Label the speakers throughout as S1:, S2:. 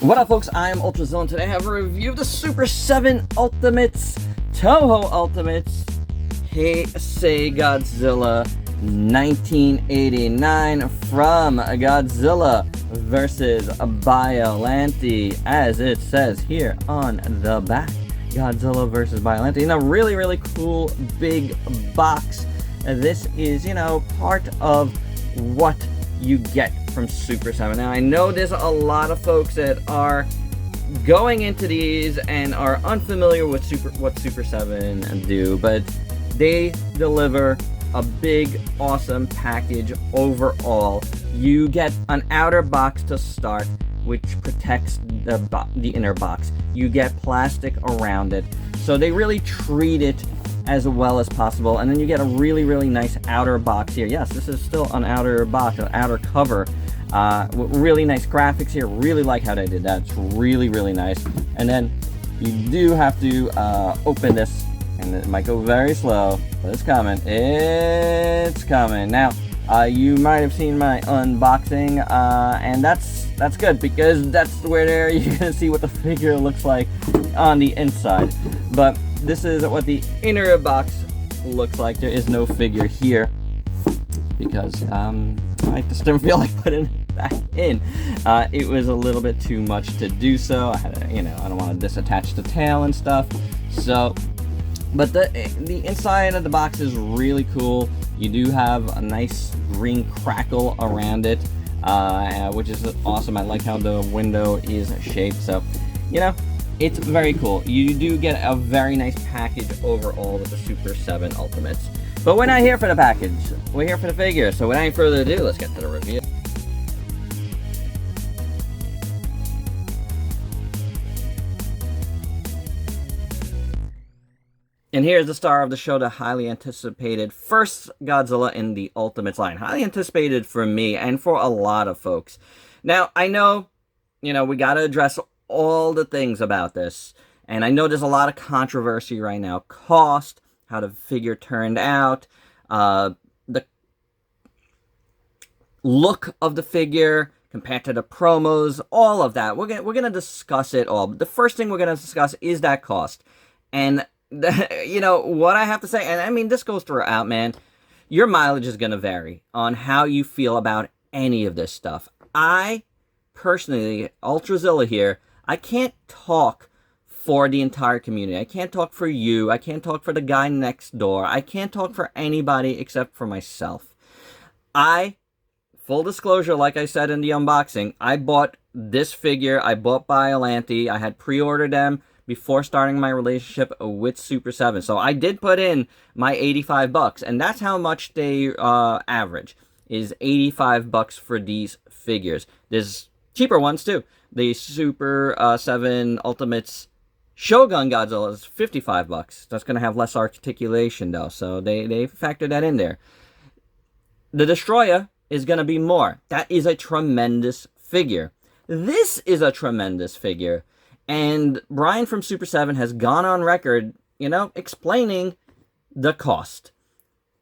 S1: What up, folks? I am ultrazillatoys, and today I have a review of the Super7 Ultimates, Toho Ultimates, HEISEI Godzilla 1989 from Godzilla versus Biollante, as it says here on the back. Godzilla versus Biollante in a really cool big box. This is, part of what you get from Super7. Now, I know there's a lot of folks that are going into these and are unfamiliar with what Super7 do, but they deliver a big, awesome package overall. You get an outer box to start, which protects the inner box. You get plastic around it, so they really treat it as well as possible. And then you get a really nice outer box here. Yes, this is still an outer box, an outer cover. With really nice graphics here. Really like how they did that. It's really nice. And then you do have to open this, and it might go very slow, but it's coming. It's coming. Now, you might have seen my unboxing, and that's good, because that's where you're gonna see what the figure looks like on the inside. But this is what the inner box looks like. There is no figure here because I just didn't feel like putting it back in. It was a little bit too much to do so. I had to, I don't want to disattach the tail and stuff. So, but the inside of the box is really cool. You do have a nice green crackle around it, which is awesome. I like how the window is shaped. So, it's very cool. You do get a very nice package overall with the Super7 Ultimates. But we're not here for the package. We're here for the figure. So without any further ado, let's get to the review. And here's the star of the show, the highly anticipated first Godzilla in the Ultimates line. Highly anticipated for me and for a lot of folks. Now, I know, we got to address all the things about this, and I know there's a lot of controversy right now. Cost, how the figure turned out, the look of the figure compared to the promos, all of that. We're gonna discuss it all. But the first thing we're gonna discuss is that cost. And what I have to say, and I mean, this goes throughout, man. Your mileage is gonna vary on how you feel about any of this stuff. I personally, Ultrazilla here, I can't talk for the entire community. I can't talk for you. I can't talk for the guy next door. I can't talk for anybody except for myself. Full disclosure, like I said in the unboxing, I bought this figure. I bought Biollante. I had pre-ordered them before starting my relationship with Super7. So I did put in my $85, and that's how much they average, is $85 for these figures. There's cheaper ones too. The Super7 Ultimates Shogun Godzilla is $55. That's going to have less articulation though, so they factored that in there. The Destroyer is going to be more. That is a tremendous figure. This is a tremendous figure. And Brian from Super7 has gone on record, explaining the cost.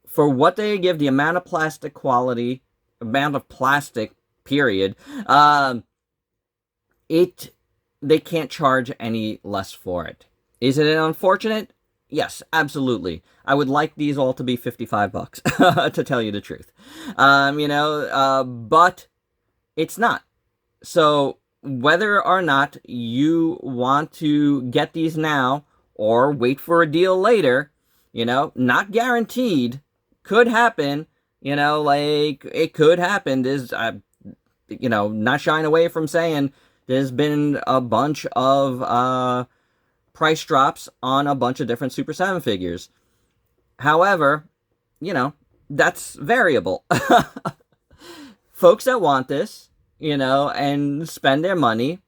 S1: For what they give, the amount of plastic quality, amount of plastic, period, they can't charge any less for it. Is it unfortunate? Yes, absolutely. I would like these all to be $55, to tell you the truth. But it's not. So whether or not you want to get these now or wait for a deal later, not guaranteed, could happen, it could happen. There's, not shying away from saying, there's been a bunch of price drops on a bunch of different Super7 figures. However, that's variable. Folks that want this, and spend their money,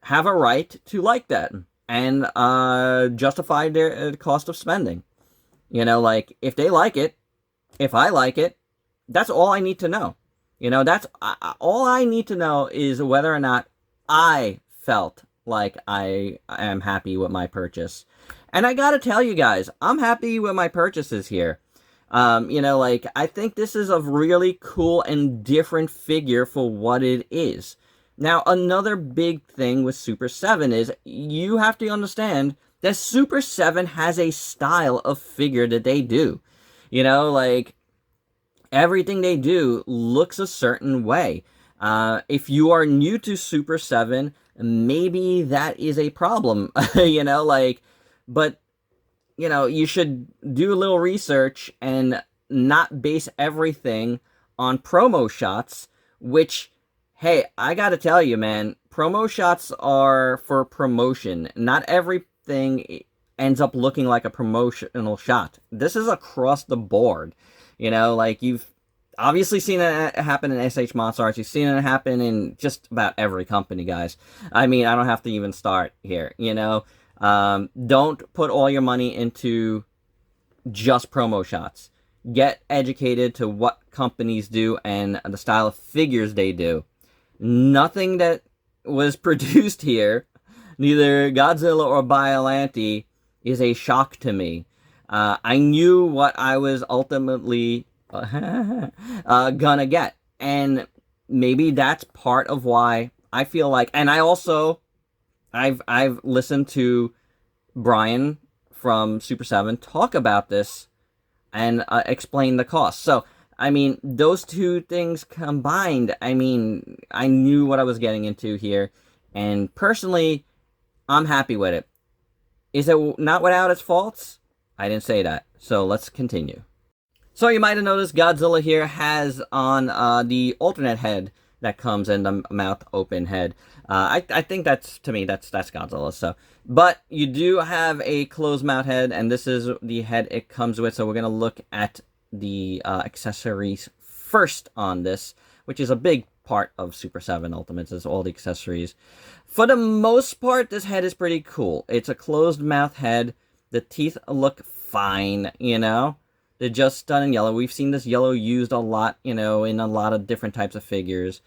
S1: have a right to like that and justify their cost of spending. If they like it, if I like it, that's all I need to know. That's all I need to know is whether or not I felt like I am happy with my purchase. And I gotta tell you guys, I'm happy with my purchases here. I think this is a really cool and different figure for what it is. Now, another big thing with Super 7 is you have to understand that Super 7 has a style of figure that they do. You know, like, everything they do looks a certain way. If you are new to Super 7, maybe that is a problem, you know, like, but, you know, you should do a little research and not base everything on promo shots, which, hey, I gotta tell you, man, promo shots are for promotion. Not everything ends up looking like a promotional shot. This is across the board. You know, like, you've obviously seen it happen in SH Monster Arts. You've seen it happen in just about every company, guys. I mean, I don't have to even start here, you know? Don't put all your money into just promo shots. Get educated to what companies do and the style of figures they do. Nothing that was produced here, neither Godzilla or Biollante, is a shock to me. I knew what I was ultimately gonna get, and maybe that's part of why I feel like. And I've listened to Brian from Super 7 talk about this and explain the cost. So, I mean, those two things combined, I mean, I knew what I was getting into here, and personally, I'm happy with it. Is it not without its faults? I didn't say that. So let's continue. So you might have noticed Godzilla here has on the alternate head that comes in the mouth open head. I think to me, that's Godzilla. So, but you do have a closed mouth head, and this is the head it comes with. So we're going to look at the accessories first on this, which is a big part of Super 7 Ultimates, is all the accessories. For the most part, this head is pretty cool. It's a closed mouth head. The teeth look fine, you know? They're just done in yellow. We've seen this yellow used a lot, you know, in a lot of different types of figures.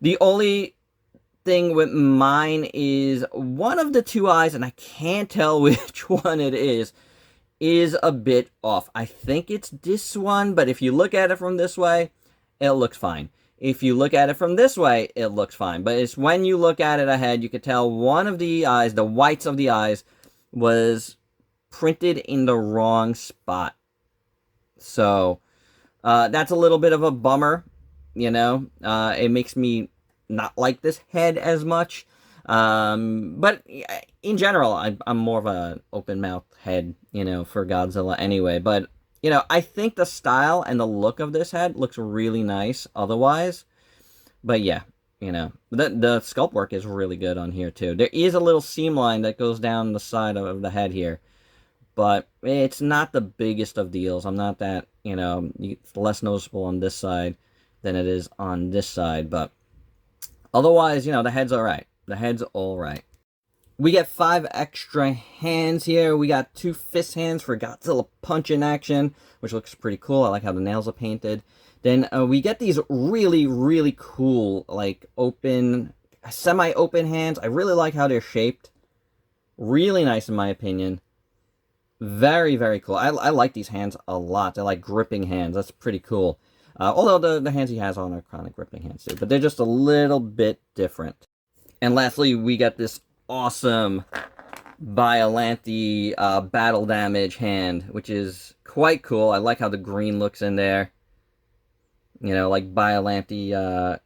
S1: The only thing with mine is one of the two eyes, and I can't tell which one it is a bit off. I think it's this one, but if you look at it from this way, it looks fine. If you look at it from this way, it looks fine. But it's when you look at it ahead, you can tell one of the eyes, the whites of the eyes, was printed in the wrong spot. So, that's a little bit of a bummer, you know? It makes me not like this head as much. But in general, I'm more of an open mouth head, you know, for Godzilla anyway. But, you know, I think the style and the look of this head looks really nice otherwise. But yeah, you know, the sculpt work is really good on here too. There is a little seam line that goes down the side of the head here. But it's not the biggest of deals. I'm not that, you know, it's less noticeable on this side than it is on this side. But otherwise, you know, the head's alright. The head's alright. We get 5 extra hands here. We got 2 fist hands for Godzilla punching action, which looks pretty cool. I like how the nails are painted. Then we get these really, really cool, like, open, semi-open hands. I really like how they're shaped. Really nice in my opinion. Very, very cool. I like these hands a lot. They're like gripping hands. That's pretty cool. Although the hands he has on are kind of gripping hands too. But they're just a little bit different. And lastly, we got this awesome Biollante battle damage hand, which is quite cool. I like how the green looks in there. You know, like Biollante,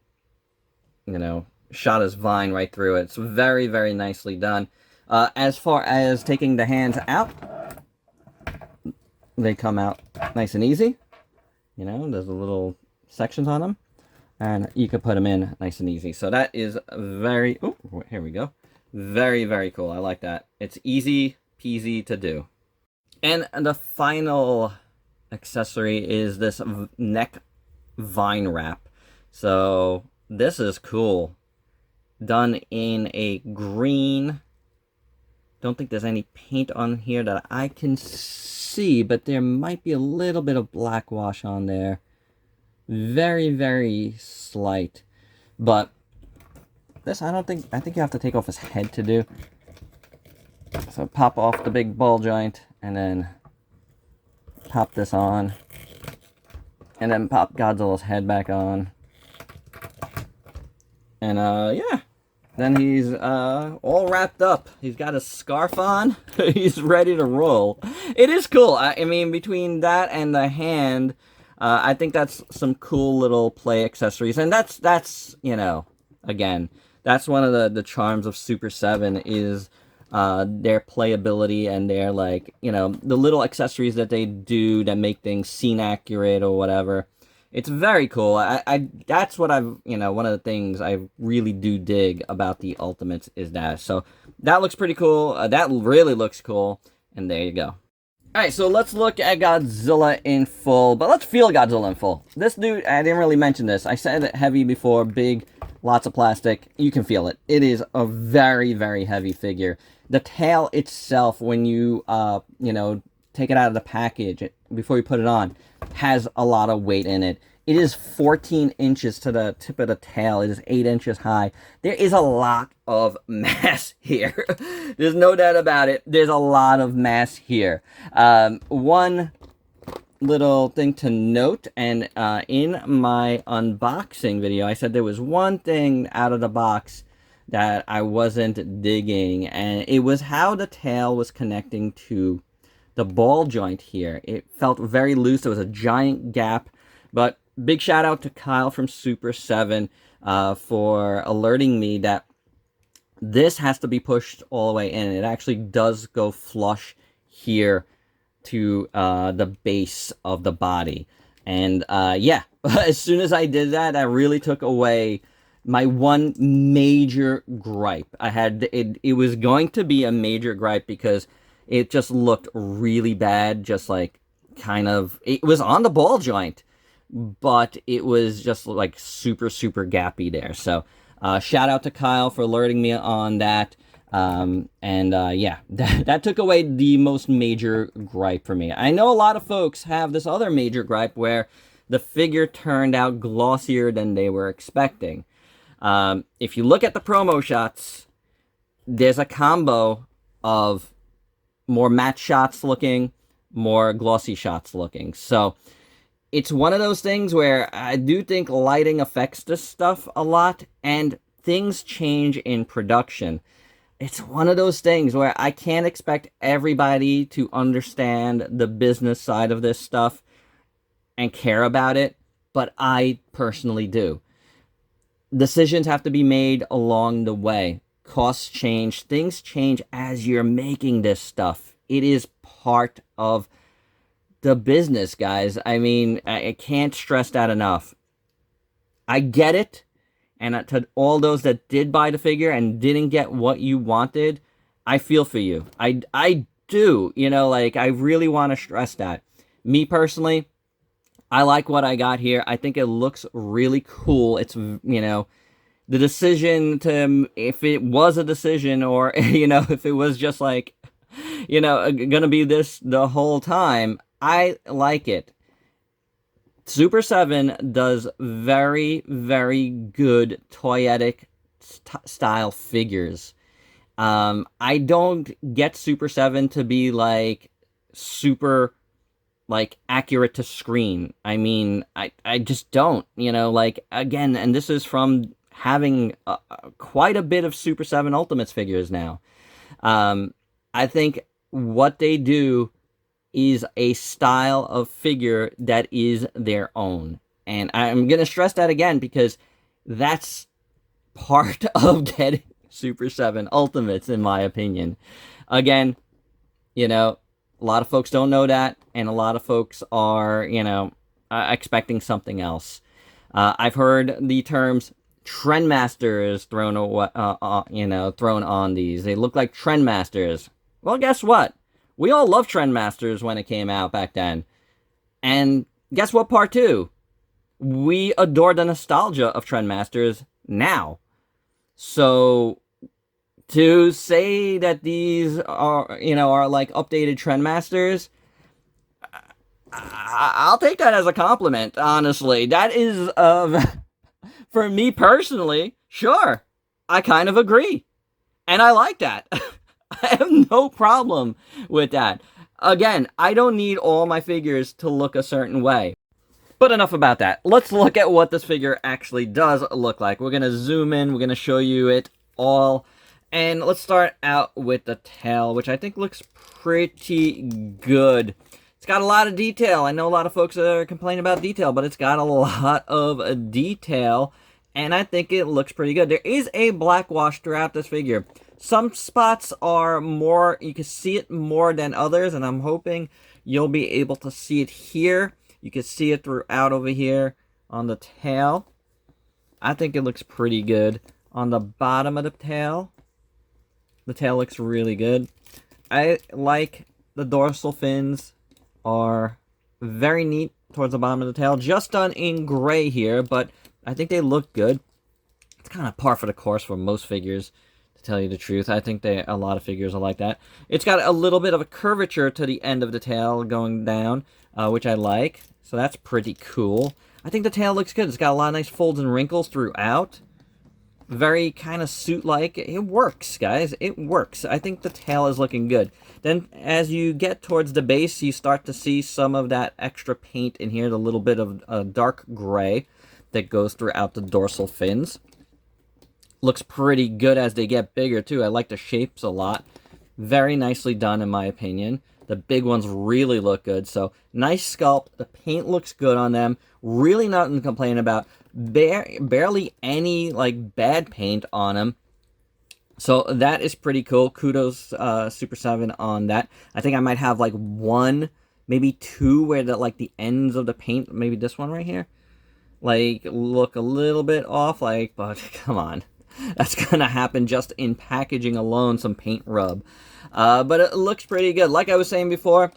S1: you know, shot his vine right through it. It's very, very nicely done. As far as taking the hands out, they come out nice and easy. You know, there's a little sections on them. And you can put them in nice and easy. So that is very... Oh, here we go. Very, very cool. I like that. It's easy peasy to do. And the final accessory is this neck vine wrap. So this is cool. Done in a green... Don't think there's any paint on here that I can see, but there might be a little bit of black wash on there. Very, very slight. But this, I think you have to take off his head to do. So pop off the big ball joint, and then pop this on. And then pop Godzilla's head back on. And, yeah. Then he's all wrapped up. He's got a scarf on. He's ready to roll. It is cool. I mean, between that and the hand, I think that's some cool little play accessories. And that's you know, again, that's one of the charms of Super 7 is their playability and their, like, you know, the little accessories that they do that make things scene accurate or whatever. It's very cool. I that's what I've, you know, one of the things I really do dig about the Ultimates is that. So that looks pretty cool. That really looks cool. And there you go. Alright, so let's look at Godzilla in full. But let's feel Godzilla in full. This dude, I didn't really mention this. I said it heavy before, big, lots of plastic. You can feel it. It is a very, very heavy figure. The tail itself, when you, you know, take it out of the package before you put it on, has a lot of weight in it. It is 14 inches to the tip of the tail. It is 8 inches high. There is a lot of mass here. There's no doubt about it. There's a lot of mass here. One little thing to note, and in my unboxing video, I said there was one thing out of the box that I wasn't digging, and it was how the tail was connecting to the ball joint here. It felt very loose. There was a giant gap. But big shout out to Kyle from Super 7 for alerting me that this has to be pushed all the way in. It actually does go flush here to the base of the body. And yeah, as soon as I did that, that really took away my one major gripe. I had it was going to be a major gripe because it just looked really bad, just like kind of, it was on the ball joint, but it was just like super, super gappy there. So shout out to Kyle for alerting me on that. Yeah, that took away the most major gripe for me. I know a lot of folks have this other major gripe where the figure turned out glossier than they were expecting. If you look at the promo shots, there's a combo of more matte shots looking, more glossy shots looking. So it's one of those things where I do think lighting affects this stuff a lot, and things change in production. It's one of those things where I can't expect everybody to understand the business side of this stuff and care about it, but I personally do. Decisions have to be made along the way. Costs change. Things change as you're making this stuff. It is part of the business, guys. I mean, I can't stress that enough. I get it. And to all those that did buy the figure and didn't get what you wanted, I feel for you. I do. You know, like, I really want to stress that. Me personally, I like what I got here. I think it looks really cool. It's, you know, the decision to, if it was a decision, or, you know, if it was just like, you know, gonna be this the whole time, I like it. Super 7 does very, very good toyetic style figures. I don't get Super 7 to be like super like accurate to screen. I mean, I just don't, you know, like, again, and this is from having quite a bit of Super 7 Ultimates figures now. I think what they do is a style of figure that is their own. And I'm going to stress that again because that's part of getting Super 7 Ultimates, in my opinion. Again, you know, a lot of folks don't know that, and a lot of folks are, you know, expecting something else. I've heard the terms Trendmasters thrown on these. They look like Trendmasters. Well, guess what? We all loved Trendmasters when it came out back then. And guess what, part two? We adore the nostalgia of Trendmasters now. So to say that these are, you know, are like updated Trendmasters, I'll take that as a compliment, honestly. That is, for me personally, sure, I kind of agree. And I like that. I have no problem with that. Again, I don't need all my figures to look a certain way. But enough about that. Let's look at what this figure actually does look like. We're going to zoom in. We're going to show you it all. And let's start out with the tail, which I think looks pretty good. It's got a lot of detail. I know a lot of folks are complaining about detail, but it's got a lot of detail, and I think it looks pretty good. There is a black wash throughout this figure. Some spots are more, you can see it more than others, and I'm hoping you'll be able to see it here. You can see it throughout over here on the tail. I think it looks pretty good. On the bottom of the tail looks really good. I like the dorsal fins are very neat towards the bottom of the tail. Just done in gray here, but I think they look good. It's kind of par for the course for most figures, to tell you the truth. I think a lot of figures are like that. It's got a little bit of a curvature to the end of the tail going down, which I like. So that's pretty cool. I think the tail looks good. It's got a lot of nice folds and wrinkles throughout. Very kind of suit-like. It works, guys. It works. I think the tail is looking good. Then, as you get towards the base, you start to see some of that extra paint in here, the little bit of dark gray that goes throughout the dorsal fins. Looks pretty good as they get bigger, too. I like the shapes a lot. Very nicely done, in my opinion. The big ones really look good. So, nice sculpt. The paint looks good on them. Really nothing to complain about. Barely any, like, bad paint on them. So, that is pretty cool. Kudos, Super 7 on that. I think I might have, like, one, maybe two, where, the ends of the paint, maybe this one right here, like, look a little bit off, like, but come on. That's gonna happen just in packaging alone, some paint rub. But it looks pretty good. Like I was saying before,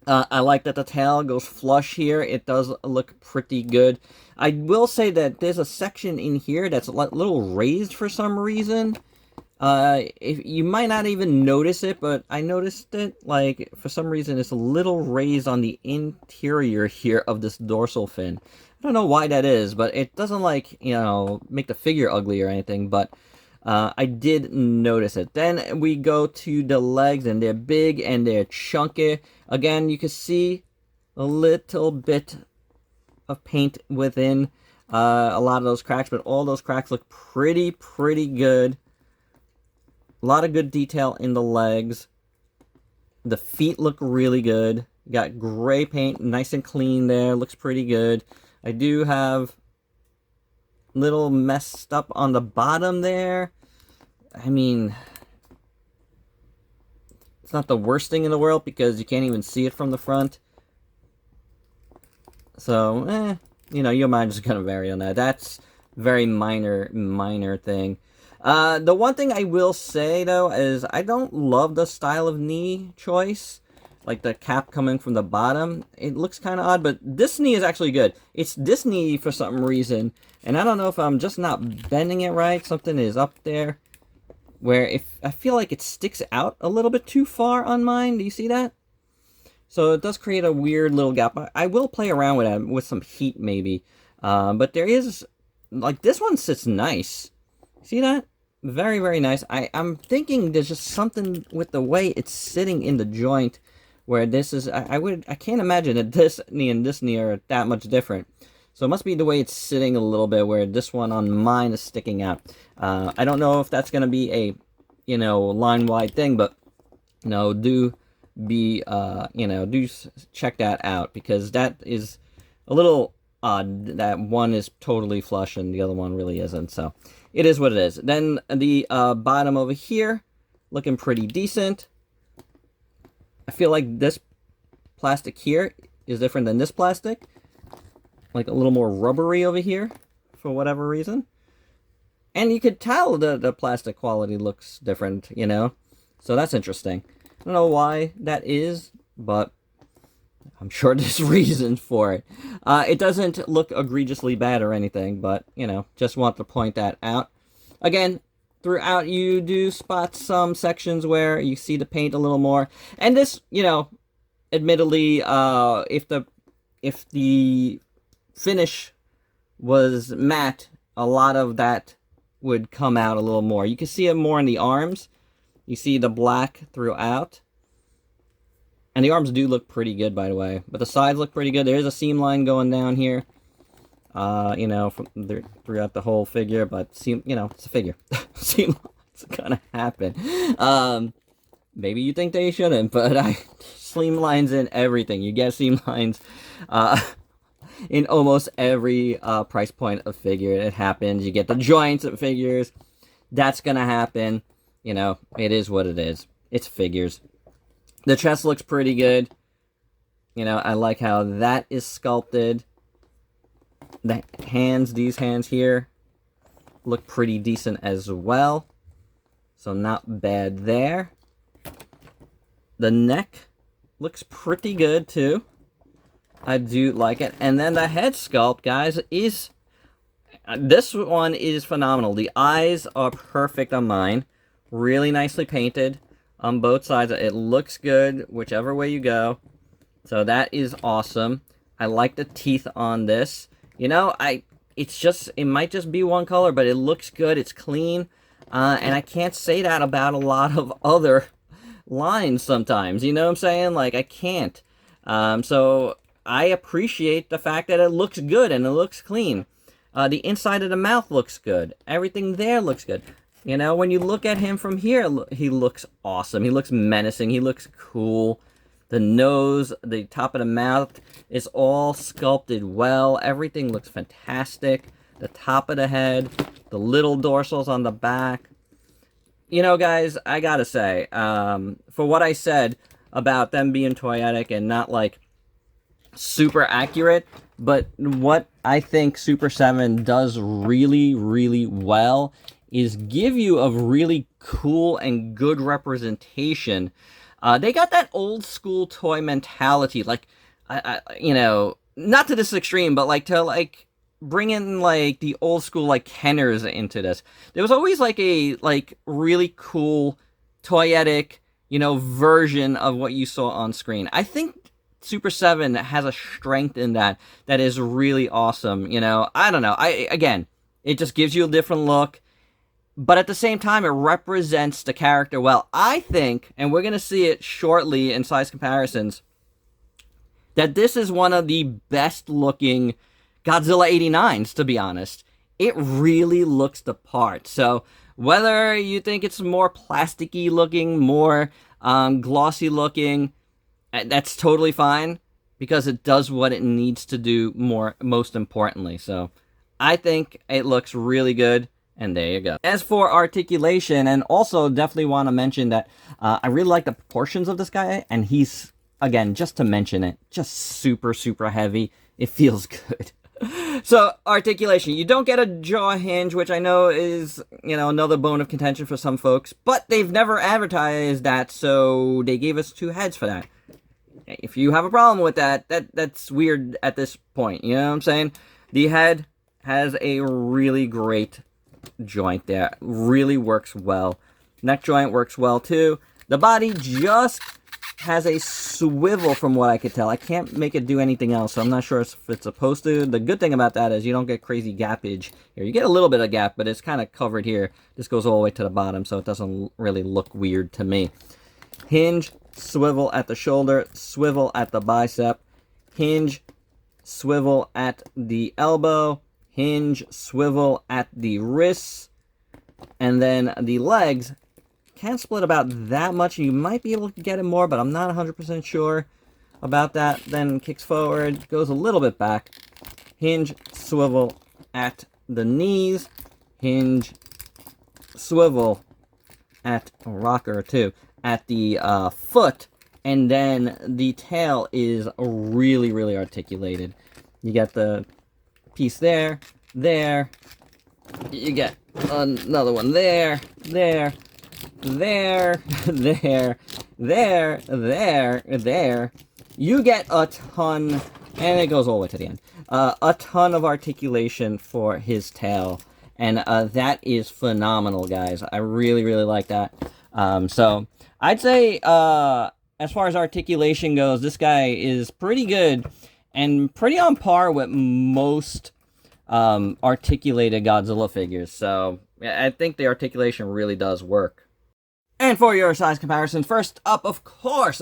S1: I like that the tail goes flush here. It does look pretty good. I will say that there's a section in here that's a little raised for some reason. You might not even notice it, but I noticed it. Like, for some reason, it's a little raised on the interior here of this dorsal fin. I don't know why that is, but it doesn't, like, you know, make the figure ugly or anything, but I did notice it. Then we go to the legs, and they're big and they're chunky. Again, you can see a little bit of paint within a lot of those cracks, but all those cracks look pretty good. A lot of good detail in the legs. The feet look really good. Got gray paint, nice and clean there. Looks pretty good. I do have little messed up on the bottom there. I mean, it's not the worst thing in the world because you can't even see it from the front. So, you know, your mind is going to vary on that. That's very minor thing. The one thing I will say, though, is I don't love the style of knee choice. Like the cap coming from the bottom. It looks kind of odd, but this knee is actually good. It's this knee for some reason. And I don't know if I'm just not bending it right. Something is up there. Where if I feel like it sticks out a little bit too far on mine. Do you see that? So it does create a weird little gap. I will play around with that with some heat maybe. But there is, like, this one sits nice. See that? Very nice. I'm thinking there's just something with the way it's sitting in the joint where this is, I can't imagine that this knee and this knee are that much different. So it must be the way it's sitting a little bit where this one on mine is sticking out. I don't know if that's going to be a, you know, line-wide thing, but, you know, do check that out because that is a little odd that one is totally flush and the other one really isn't. So it is what it is. Then the bottom over here looking pretty decent. I feel like this plastic here is different than this plastic. Like a little more rubbery over here for whatever reason. And you could tell the plastic quality looks different, you know. So that's interesting. I don't know why that is, but I'm sure there's reasons for it. It doesn't look egregiously bad or anything, but, you know, just want to point that out. Again, throughout you do spot some sections where you see the paint a little more. And this, you know, admittedly, if the finish was matte, a lot of that would come out a little more. You can see it more in the arms. You see the black throughout. And the arms do look pretty good, by the way. But the sides look pretty good. There is a seam line going down here. you know, throughout the whole figure, but seam, you know, it's a figure. Seam lines gonna happen. Maybe you think they shouldn't, but seam lines in everything. You get seam lines, in almost every price point of figure. It happens. You get the joints of figures. That's gonna happen. You know, it is what it is. It's figures. The chest looks pretty good. You know, I like how that is sculpted. The hands, these hands here, look pretty decent as well. So not bad there. The neck looks pretty good too. I do like it. And then the head sculpt, guys, is... this one is phenomenal. The eyes are perfect on mine. Really nicely painted on both sides. It looks good whichever way you go. So that is awesome. I like the teeth on this. You know, it might just be one color, but it looks good. It's clean. And I can't say that about a lot of other lines sometimes. You know what I'm saying? Like, I can't. So I appreciate the fact that it looks good and it looks clean. The inside of the mouth looks good. Everything there looks good. You know, when you look at him from here, he looks awesome. He looks menacing. He looks cool. The nose, the top of the mouth is all sculpted well. Everything looks fantastic. The top of the head, the little dorsals on the back. You know, guys, I gotta say, for what I said about them being toyetic and not, like, super accurate, but what I think Super 7 does really, really well is give you a really cool and good representation. They got that old school toy mentality, like, you know, not to this extreme, but like to like bring in like the old school like Kenners into this. There was always like a like really cool toyetic, you know, version of what you saw on screen. I think Super 7 has a strength in that is really awesome. You know, I don't know. Again, it just gives you a different look. But at the same time, it represents the character well. I think, and we're going to see it shortly in size comparisons, that this is one of the best looking Godzilla 89s, to be honest. It really looks the part. So whether you think it's more plasticky looking, more glossy looking, that's totally fine, because it does what it needs to do most importantly. So I think it looks really good. And there you go. As for articulation, and also definitely want to mention that I really like the proportions of this guy, and he's, again, just to mention it, just super, super heavy. It feels good. So, articulation. You don't get a jaw hinge, which I know is, you know, another bone of contention for some folks, but they've never advertised that, so they gave us 2 heads for that. If you have a problem with that, that's weird at this point, you know what I'm saying? The head has a really great joint there. Really works well. Neck joint works well too. The body just has a swivel from what I could tell. I can't make it do anything else, so I'm not sure if it's supposed to. The good thing about that is you don't get crazy gappage here. You get a little bit of gap, but it's kind of covered here. This goes all the way to the bottom, so it doesn't really look weird to me. Hinge, swivel at the shoulder, swivel at the bicep, hinge, swivel at the elbow, hinge, swivel at the wrists, and then the legs can't split about that much. You might be able to get it more, but I'm not 100% sure about that. Then kicks forward, goes a little bit back, hinge, swivel at the knees, hinge, swivel at a rocker too, at the foot, and then the tail is really, really articulated. You get the piece there, you get another one there, there, there. You get a ton, and it goes all the way to the end, a ton of articulation for his tail, and that is phenomenal, guys. I really, really like that. So I'd say, as far as articulation goes, this guy is pretty good, and pretty on par with most articulated Godzilla figures. So I think the articulation really does work. And for your size comparison, first up, of course,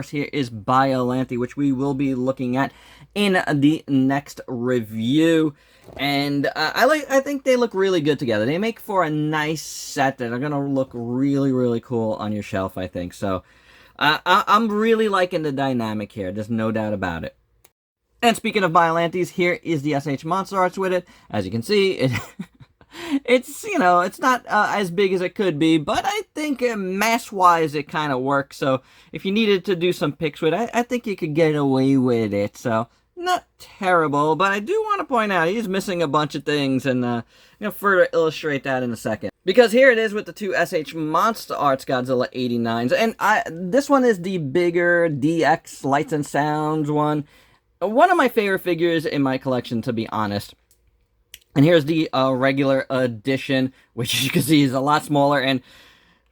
S1: here is Biollante, which we will be looking at in the next review. And I think they look really good together. They make for a nice set that are gonna look really, really cool on your shelf, I think. So I'm really liking the dynamic here. There's no doubt about it. And speaking of Biollantes, here is the SH Monster Arts with it. As you can see, it's, you know, it's not as big as it could be, but I think mass-wise it kind of works. So if you needed to do some pics with it, I think you could get away with it. So not terrible, but I do want to point out he's missing a bunch of things, and you know, further illustrate that in a second. Because here it is with the two SH Monster Arts Godzilla 89s, and this one is the bigger DX Lights and Sounds one. One of my favorite figures in my collection, to be honest. And here's the regular edition, which as you can see is a lot smaller, and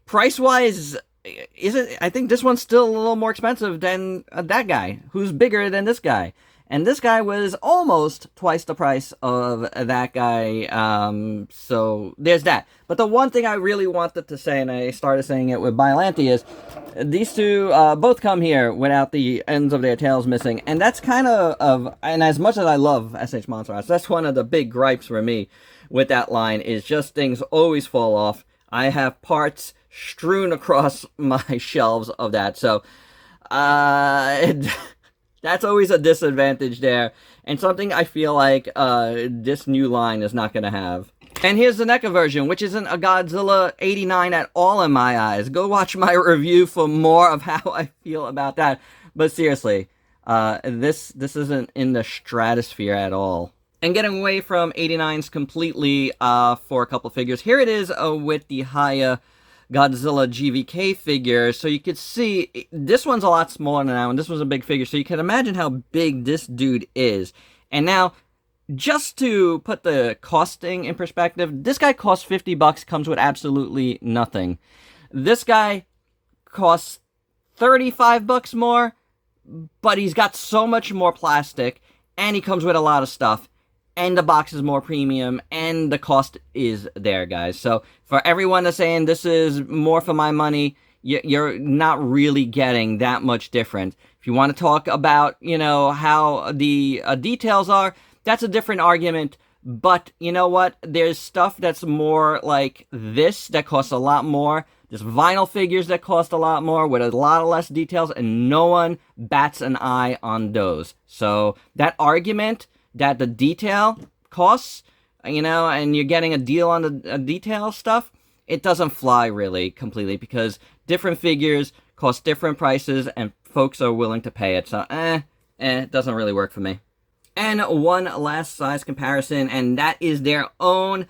S1: price-wise, I think this one's still a little more expensive than that guy, who's bigger than this guy. And this guy was almost twice the price of that guy, so there's that. But the one thing I really wanted to say, and I started saying it with Biollante, is these two both come here without the ends of their tails missing. And that's kind of, and as much as I love SH Monster Arts, that's one of the big gripes for me with that line, is just things always fall off. I have parts strewn across my shelves of that, so that's always a disadvantage there, and something I feel like this new line is not going to have. And here's the NECA version, which isn't a Godzilla 89 at all in my eyes. Go watch my review for more of how I feel about that. But seriously, this isn't in the stratosphere at all. And getting away from 89s completely for a couple figures, here it is with the HEISEI Godzilla GVK figure. So you could see this one's a lot smaller than that one. This was a big figure, so you can imagine how big this dude is. And now, just to put the costing in perspective, this guy costs $50, comes with absolutely nothing. This guy costs $35 more, but he's got so much more plastic, and he comes with a lot of stuff, and the box is more premium, and the cost is there, guys. So for everyone that's saying this is more for my money, you're not really getting that much different. If you want to talk about, you know, how the details are, that's a different argument. But you know what? There's stuff that's more like this that costs a lot more. There's vinyl figures that cost a lot more with a lot less details, and no one bats an eye on those. So that argument that the detail costs, you know, and you're getting a deal on the detail stuff, it doesn't fly really completely, because different figures cost different prices and folks are willing to pay it. So, it doesn't really work for me. And one last size comparison, and that is their own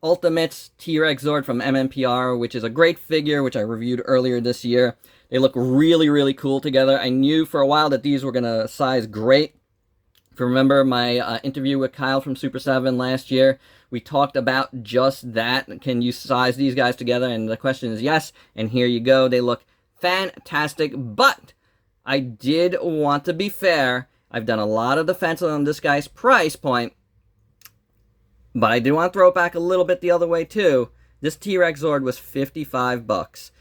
S1: Ultimates TRex Zord from MMPR, which is a great figure, which I reviewed earlier this year. They look really, really cool together. I knew for a while that these were going to size great. If you remember my interview with Kyle from Super7 last year, we talked about just that. Can you size these guys together? And the question is yes, and here you go. They look fantastic, but I did want to be fair. I've done a lot of defense on this guy's price point, but I do want to throw it back a little bit the other way too. This T-Rex Zord was $55.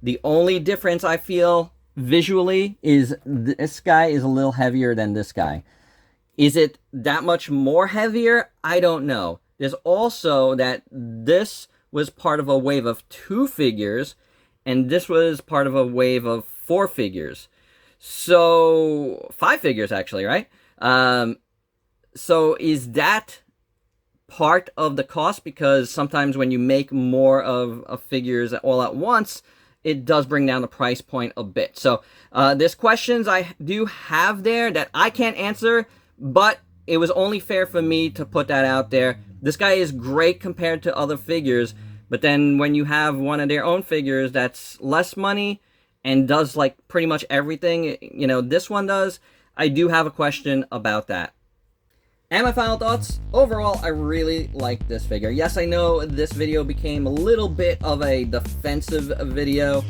S1: The only difference I feel visually is this guy is a little heavier than this guy. Is it that much more heavier? I don't know. There's also that this was part of a wave of 2 figures, and this was part of a wave of 4 figures. So 5 figures actually, right? So is that part of the cost? Because sometimes when you make more of figures all at once, it does bring down the price point a bit. So there's questions I do have there that I can't answer, but it was only fair for me to put that out there. This guy is great compared to other figures, but then when you have one of their own figures that's less money and does like pretty much everything, you know, this one does, I do have a question about that. And my final thoughts, overall, I really like this figure. Yes, I know this video became a little bit of a defensive video,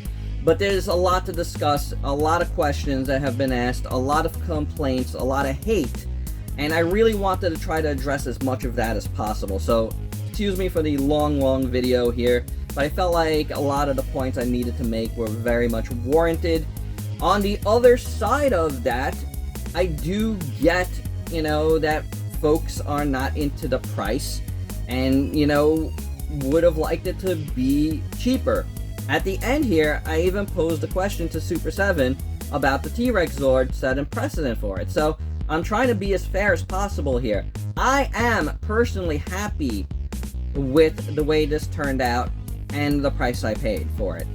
S1: but there's a lot to discuss, a lot of questions that have been asked, a lot of complaints, a lot of hate. And I really wanted to try to address as much of that as possible. So excuse me for the long video here, but I felt like a lot of the points I needed to make were very much warranted. On the other side of that, I do get, you know, that folks are not into the price and, you know, would have liked it to be cheaper. At the end here, I even posed a question to Super7 about the TRex Zord, setting precedent for it. So I'm trying to be as fair as possible here. I am personally happy with the way this turned out and the price I paid for it.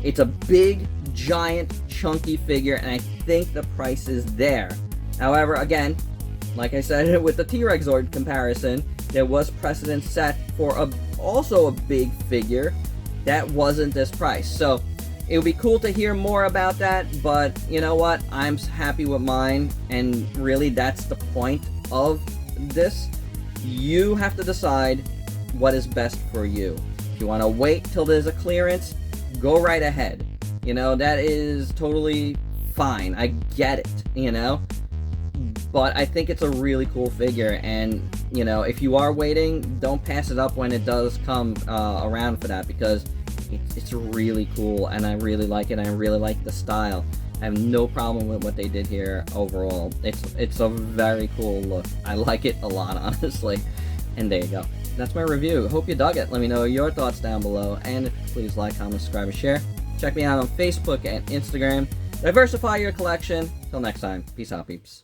S1: It's a big, giant, chunky figure, and I think the price is there. However, again, like I said with the TRex Zord comparison, there was precedent set for also a big figure that wasn't this price. So it would be cool to hear more about that, but you know what? I'm happy with mine, and really that's the point of this. You have to decide what is best for you. If you want to wait till there's a clearance, go right ahead. You know, that is totally fine. I get it, you know? But I think it's a really cool figure, and, you know, if you are waiting, don't pass it up when it does come around for that, because it's really cool, and I really like it, and I really like the style. I have no problem with what they did here overall. It's a very cool look. I like it a lot, honestly. And there you go. That's my review. Hope you dug it. Let me know your thoughts down below, and please like, comment, subscribe, and share. Check me out on Facebook and Instagram. Diversify your collection. Till next time, peace out, peeps.